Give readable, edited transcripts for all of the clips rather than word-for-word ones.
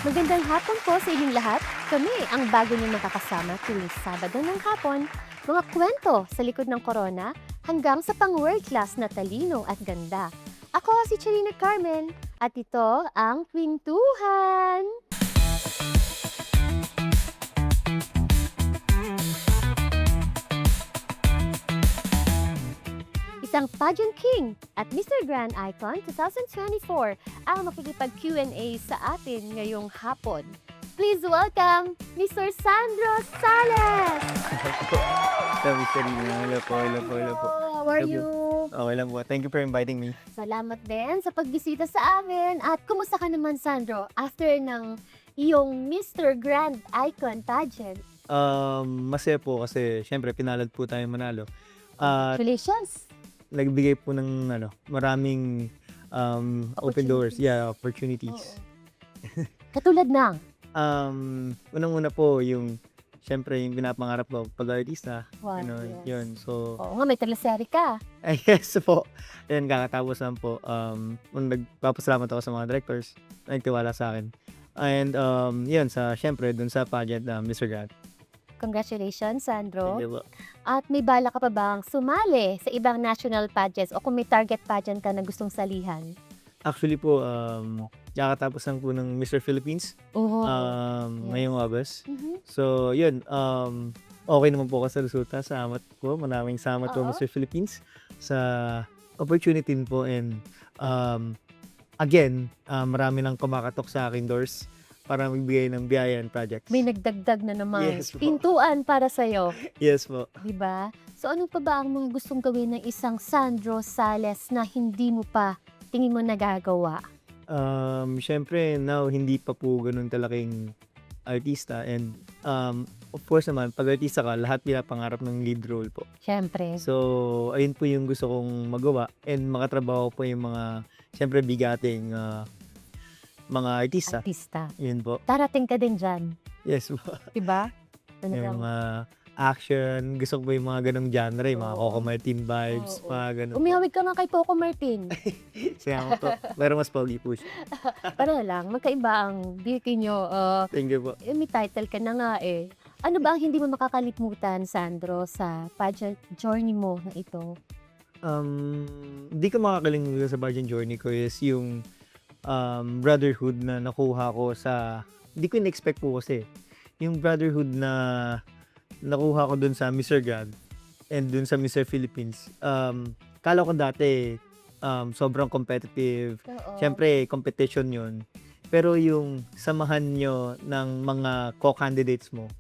Magandang hapon po sa inyong lahat. Kami ang bago niyong makakasama tuwing Sabado ng hapon. Mga kwento sa likod ng korona hanggang sa pang-world class na talino at ganda. Ako si Charina Carmen at ito ang Kwentuhan! Isang pageant king at Mr. Grand Icon 2024 ang makikipag-Q&A sa atin ngayong hapon. Please welcome Mr. Sandro Sales! Sabi sa Rina, hello po, hello po, hello po. How are you? Okay lang po. Thank you for inviting me. Salamat din sa pagbisita sa amin. At kumusta ka naman, Sandro, after ng iyong Mr. Grand Icon pageant? Masaya po kasi syempre pinalad po tayo manalo. At Congratulations! nagbigay po ng maraming open doors, opportunities. Oo. Katulad ng? Unang-una po yung syempre yung pinapangarap ko pag-artista. What? Ano, Yes. yun. So, Oo nga, may teleserye ka. yes po. Ayun, kakatapos lang po. Nagpapasalamat ako sa mga directors na nagtiwala sa akin. And yun, syempre dun sa pageant na Mr. Grand. Congratulations, Sandro. Thank you po. At may bala ka pa bang sumali sa ibang national pageants o kung may target pageant ka na gustong salihan? Actually po, kakatapos lang po ng Mr. Philippines Oo. ngayong August. Mhm. So, yun, okay naman po ako sa resulta. Salamat po. Maraming salamat po Oo. Mr. Philippines sa opportunity po and again, marami nang kumakatok sa aking doors para magbigay ng biyaya and projects. May nagdagdag na naman. Yes po. Pintuan para sa'yo. Yes po. Diba? So ano pa ba ang mga gustong gawin ng isang Sandro Sales na hindi mo pa tingin mo nagagawa? Syempre, now, hindi pa po ganun talaking artista and of course naman, pag artista ka, lahat pinapangarap ng lead role po. Siyempre. So, ayun po yung gusto kong magawa and makatrabaho po yung mga, syempre, bigating mga artista. Artista. Yun po. Darating ka din dyan. Yes po. Diba? Ano Yung lang? mga action, gusto ko po yung mga ganong genre, yung mga Oo. Coco Martin vibes, Oo. mga ganun po. Umihawig ka nga kay Coco Martin. Sayang po. Pero mas pogi po siya. Para lang, magkaiba ang beauty nyo. Thank you po. May title ka na nga eh. Ano ba ang hindi mo makakalimutan, Sandro, sa pageant journey mo na ito? Hindi ko makakalimutan sa pageant journey ko is yung brotherhood na nakuha ko sa, hindi ko in-expect po kasi, yung brotherhood na nakuha ko dun sa Mr. God and dun sa Mr. Philippines. Kala ko dati sobrang competitive. Oo. Siyempre, competition yun. Pero yung samahan nyo ng mga co-candidates mo,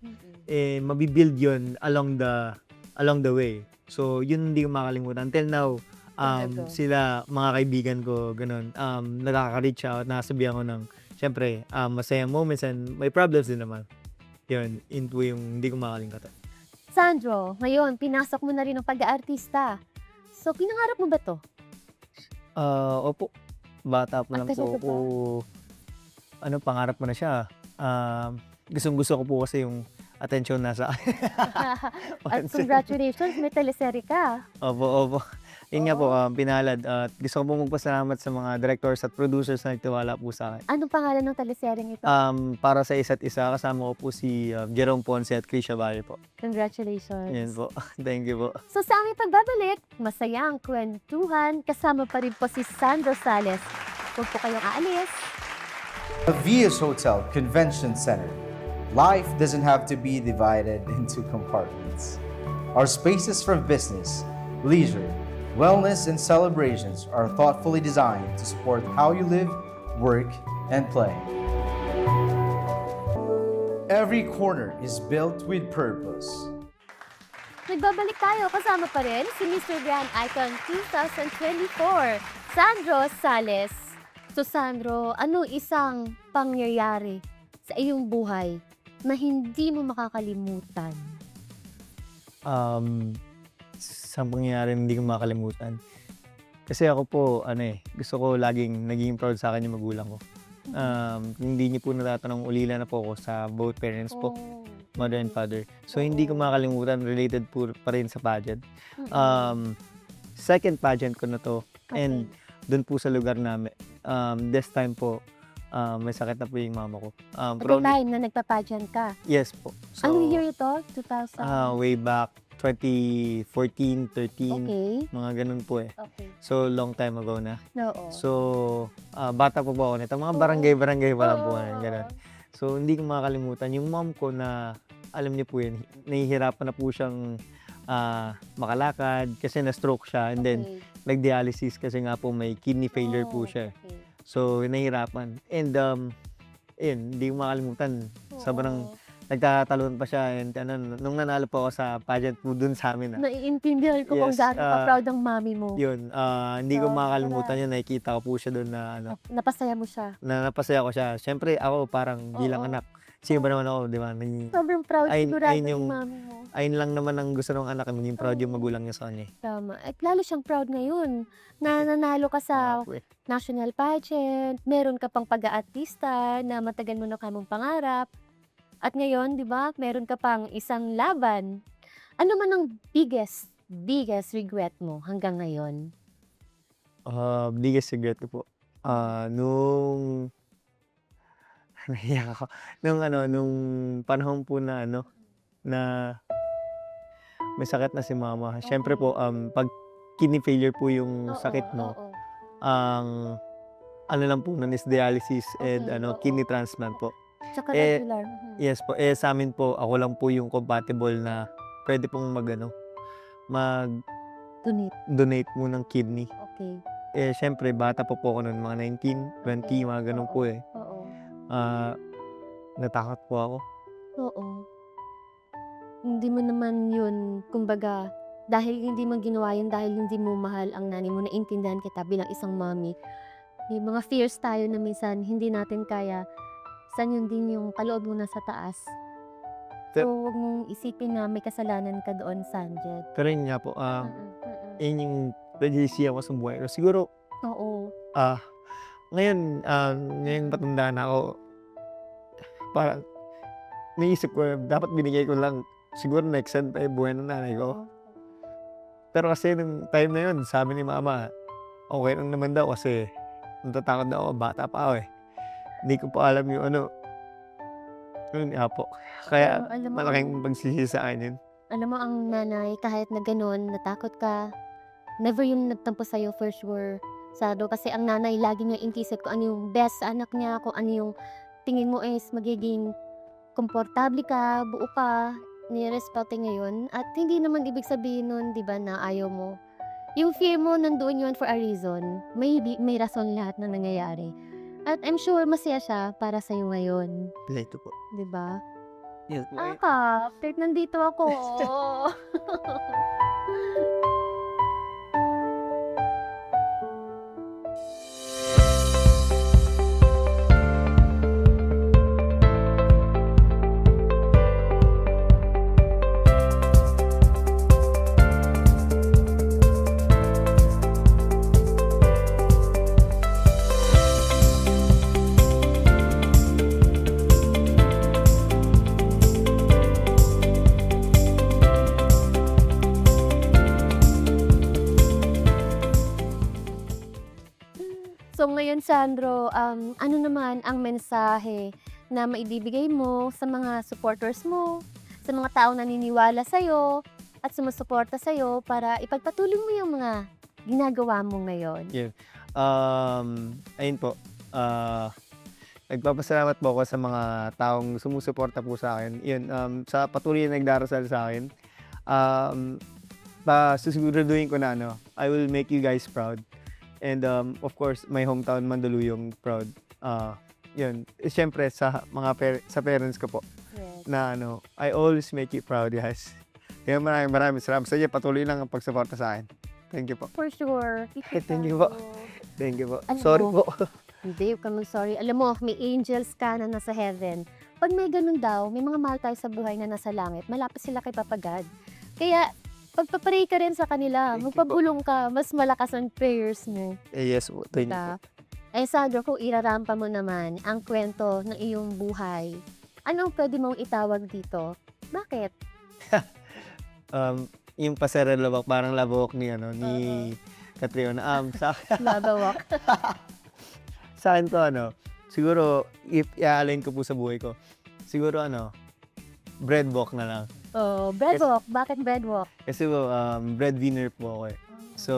mabibuild yun along the way. So, yun hindi ko makalimutan. Until now, Talaga. sila, mga kaibigan ko, ganun, nakaka-reach out, nakasabihan ko ng, syempre, masayang moments and may problems din naman. Yun, into yung hindi ko makalimutan. Sandro, ngayon, pinasok mo na rin ang pag-aartista. So, pinangarap mo ba to? Opo, bata pa lang Tagal po ka ako. Pangarap ko na siya. Gustong-gusto ko po kasi yung attention nasa At congratulations, may teleserye ka. Opo. Yun nga po, Oo. pinalad. At gusto ko po magpasalamat sa mga directors at producers na nagtiwala po sa akin. Anong pangalan ng teleseryeng ito? Para sa isa't isa, kasama ko po si Jerome Ponce at Krisha Valle po. Congratulations. Yan po. Thank you po. So sa aming pagbabalik, masayang kwentuhan. Kasama pa rin po si Sandro Sales. Huwag po kayong aalis. Avias Hotel Convention Center. Life doesn't have to be divided into compartments. Our spaces for business, leisure, wellness, and celebrations are thoughtfully designed to support how you live, work, and play. Every corner is built with purpose. Nagbabalik tayo, kasama pa rin si Mr. Grand Icon 2024, Sandro Sales. So Sandro, ano isang pangyayari sa iyong buhay na hindi mo makakalimutan? Sa pangyayari hindi ko makalimutan. Kasi ako po, gusto ko laging naging proud sa akin yung magulang ko. Hindi niyo po natatanong, ulila na po ako sa both parents po, Oh. mother and father. So, hindi ko makakalimutan, related po pa rin sa pageant. Mm-mm. Second pageant ko na to. Okay. And doon po sa lugar namin. This time po, may sakit na po yung mama ko. At the Probably, time na nagpa-pageant ka. yes po. So, Anong year ito? 2000? way back 2014, 13, Okay. mga ganun po eh. Okay. So, long time ago na. Oo. So, bata pa po ako nito. Mga Oo. barangay pa lang po. Oo. Ganun. So, hindi ko makakalimutan. Yung mom ko na, alam niyo po yun, nahihirapan na po siyang makalakad kasi na-stroke siya. And then, Okay. nag-dialysis kasi nga po may kidney failure po Oh, siya. okay. So, nahihirapan. And, ayun, hindi ko makakalimutan. Sobrang Oo. nagtatalon pa siya. And nung nanalo po ako sa pageant po dun sa amin. Naiintindihan ko kung Yes, gaano ka-proud ang mami mo. Yun, hindi ko Sobra. makakalimutan yun. Nakikita ko po siya doon na Napasaya mo siya. napasaya ko siya. Siyempre ako parang bilang Oo. anak. Sino ba naman ako, di ba? Sobrang proud sigurado ayun yung yung mami mo. ayun lang naman ang gusto ng anak, maging proud yung magulang niya sa kanya. Tama. At lalo siyang proud ngayon na nanalo ka sa national pageant, meron ka pang pag-aartista na matagal mo na kamong pangarap. At ngayon, di ba, meron ka pang isang laban. Ano man ang biggest regret mo hanggang ngayon? Biggest regret ko po. Nung nahiya ako. Nung panahon po na na may sakit na si mama. Siyempre po, pag kidney failure po yung sakit, no, Oo. ang ano lang po nun is dialysis and Okay, oo. kidney transplant po. Tsaka Eh, regular. Yes po, sa amin po, ako lang po yung compatible na pwede pong mag-donate Donate. mo ng kidney. Okay. Siyempre, bata po ako noon, mga 19, 20, mga ganun po eh. Oo. Natakot po ako. Oo. Hindi mo naman yun, kumbaga, dahil hindi mo ginawa yun, dahil hindi mo mahal ang nanay mo, naintindihan kita bilang isang mommy. May mga fears tayo na minsan hindi natin kaya. San yun din yung kaloob mo nasa taas. So, huwag mong isipin na may kasalanan ka doon, Sanjed. Pero yun nga po, yun yung nagsisiya ko sa buhay ko. Siguro, Oo. ngayon, ngayong matanda na ako, parang naisip ko, dapat binigay ko lang, siguro next time pa yung buhay ng nanay ko. Pero kasi nung time na yun, sabi ni mama, okay lang naman daw kasi natatakot daw ako, bata pa ako eh. Hindi ko pa alam yung yun nga po. Kaya Alam mo, malaking pagsisi sa akin yun. alam mo, ang nanay, kahit na ganun, natakot ka, never yung nagtampo sa'yo for sure. Sado, kasi ang nanay, lagi niya intisip kung ano yung best sa anak niya, kung ano yung tingin mo is magiging komportable ka, buo ka, nirespete ngayon. At hindi naman ibig sabihin nun, di ba, na ayaw mo. Yung fear mo, nandoon yun for a reason. May rason lahat na nangyayari. At I'm sure masaya siya para sa'yo ngayon. Ito po. Di ba? Yes po. Kahit nandito ako. So ngayon, Sandro, ano naman ang mensahe na maibibigay mo sa mga supporters mo, sa mga taong naniniwala sa'yo at sumusuporta sa'yo para ipagpatuloy mo yung mga ginagawa mo ngayon? Ayun po. Nagpapasalamat po ako sa mga taong sumusuporta po sa akin. Yun, sa patuloy na nagdarasal sa akin. Susiguraduhin ko na I will make you guys proud. And of course, my hometown Mandaluyong proud. Yun, siyempre sa mga sa parents ko po Yes. na I always make you proud, guys. Kaya maraming salamat sa inyo. Patuloy lang ang pagsuporta sa akin. Thank you po. For sure. Thank you po. Thank you po. Alam Sorry mo, po. Hindi, huwag ka sorry. Alam mo, may angels ka na nasa heaven. Pag may ganun daw, may mga mahal tayo sa buhay na nasa langit, malapit sila kay Papa God. Kaya, pagpapray ka rin sa kanila, Thank you po. magpabulong ka, mas malakas ang prayers mo. Yes po. Thank you po. Sandro, kung irarampa mo naman ang kwento ng iyong buhay, anong pwede mong itawag dito? Bakit? Yung pasera labak, parang labok ni Catriona. Sa Lava walk. sa akin po siguro if i-align ko po sa buhay ko, siguro bread walk na lang. Oh, bread walk. Bakit bread walk? Kasi po, breadwinner po ako eh. So,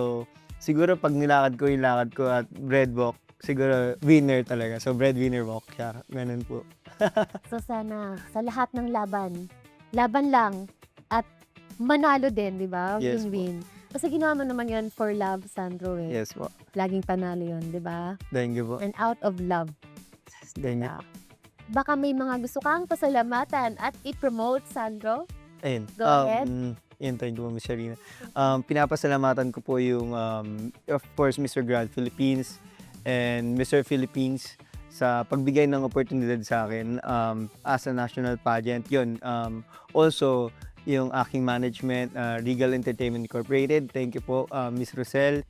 siguro pag nilakad ko yung lakad ko at bread walk, siguro winner talaga. So, breadwinner walk siya. Ganun po. So sana sa lahat ng laban lang at manalo din, di ba? Yes po. Win-win. Kasi ginawa mo naman yun for love, Sandro eh. Yes po. Laging panalo yun, di ba? Thank you po. And out of love. Thank you. Baka may mga gusto kang pasalamatan at i-promote, Sandro? Ayun. Go ahead. Yun, thank you po, Miss Sharina. Pinapasalamatan ko po yung, of course, Mr. Grad Philippines and Mr. Philippines sa pagbigay ng oportunidad sa akin as a national pageant. Yun. Also, yung aking management, Regal Entertainment Incorporated. Thank you po, Miss Rosel.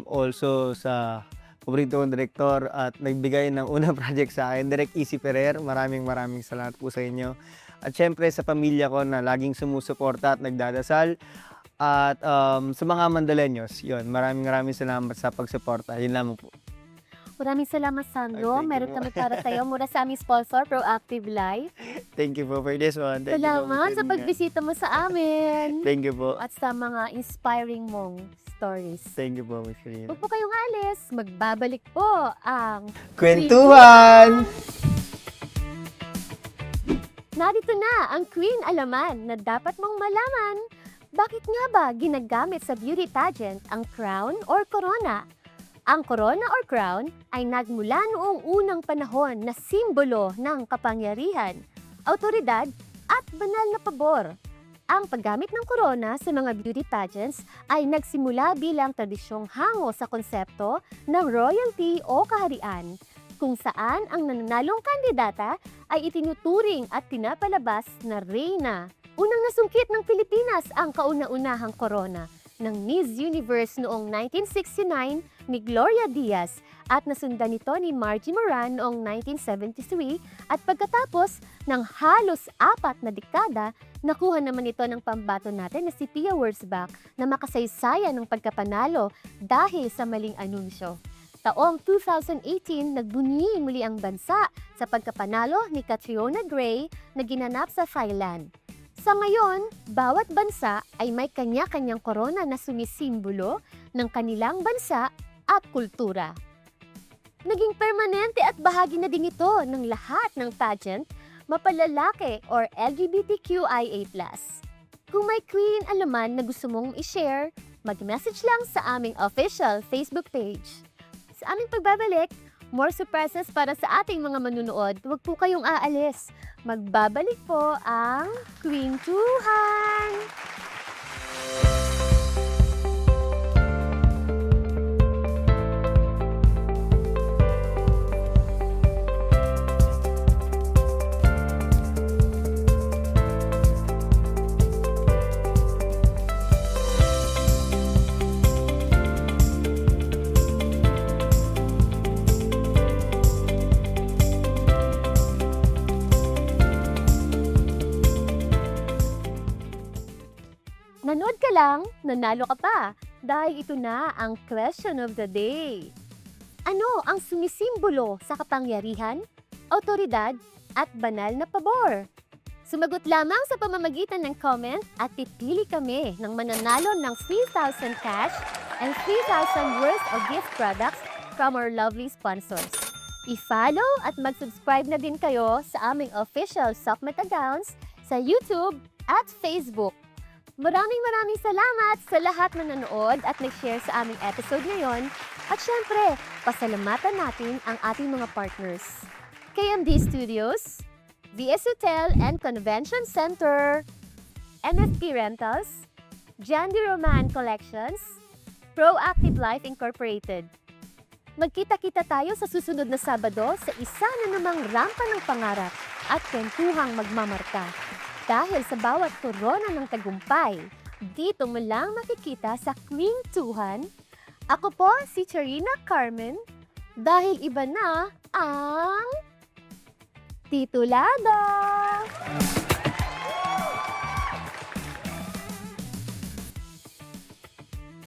Also sa paborito kong direktor at nagbigay ng unang project sa akin, Direk Easy Ferrer. Maraming salamat po sa inyo. At syempre sa pamilya ko na laging sumusuporta at nagdadasal. At sa mga Mandaleños, yun, maraming salamat sa pagsuporta. Yun lamang po. Maraming salamat, Sandro. Ay, thank you Meron po. kami para sa'yo mula sa aming sponsor, Proactive Life. Thank you po for this one. Thank you po, Salamat Miss sa Sharina. pagbisita mo sa amin. Thank you po. At sa mga inspiring mong stories. Thank you po, Miss Sharina. Huwag po kayong alis. Magbabalik po ang Kwentuhan! Narito na ang Queen Alaman na dapat mong malaman. Bakit nga ba ginagamit sa beauty pageant ang crown or corona? Ang corona or crown ay nagmula noong unang panahon na simbolo ng kapangyarihan, autoridad at banal na pabor. Ang paggamit ng corona sa mga beauty pageants ay nagsimula bilang tradisyong hango sa konsepto ng royalty o kaharian, kung saan ang nananalong kandidata ay itinuturing at pinapalabas na reyna. Unang nasungkit ng Pilipinas ang kauna-unahang corona ng Miss Universe noong 1969 ni Gloria Diaz at nasundan nito ni Margie Moran noong 1973 at pagkatapos ng halos 4 na dekada, nakuha naman ito ng pambato natin na si Pia Wurtzbach na makasaysayan ng pagkapanalo dahil sa maling anunsyo. Taong 2018, nagbunyi muli ang bansa sa pagkapanalo ni Catriona Gray na ginanap sa Thailand. Sa ngayon, bawat bansa ay may kanya-kanyang korona na sumisimbolo ng kanilang bansa at kultura. Naging permanente at bahagi na din ito ng lahat ng pageant, mapalalaki or LGBTQIA+. Kung may Queen Alaman na gusto mong i-share, mag-message lang sa aming official Facebook page. Sa aming pagbabalik, more surprises para sa ating mga manunood. Huwag po kayong aalis. Magbabalik po ang Kwentuhan! Nanood ka lang, nanalo ka pa. Dahil ito na ang question of the day. Ano ang sumisimbolo sa kapangyarihan, autoridad, at banal na pabor? Sumagot lamang sa pamamagitan ng comment at pipili kami ng mananalo ng 3,000 cash and 3,000 worth of gift products from our lovely sponsors. I-follow at mag-subscribe na din kayo sa aming official Sokmet accounts sa YouTube at Facebook. Maraming salamat sa lahat na nanood at nag-share sa aming episode ngayon. At syempre, pasalamatan natin ang ating mga partners. KMD Studios, VS Hotel and Convention Center, MFP Rentals, Jandy Roman Collections, Proactive Life Incorporated. Magkita-kita tayo sa susunod na Sabado sa isa na namang rampa ng pangarap at kwentuhang magmamarka. Dahil sa bawat korona ng tagumpay, dito mo lang makikita sa Kwentuhan. Ako po si Charina Carmen, dahil iba na ang titulada!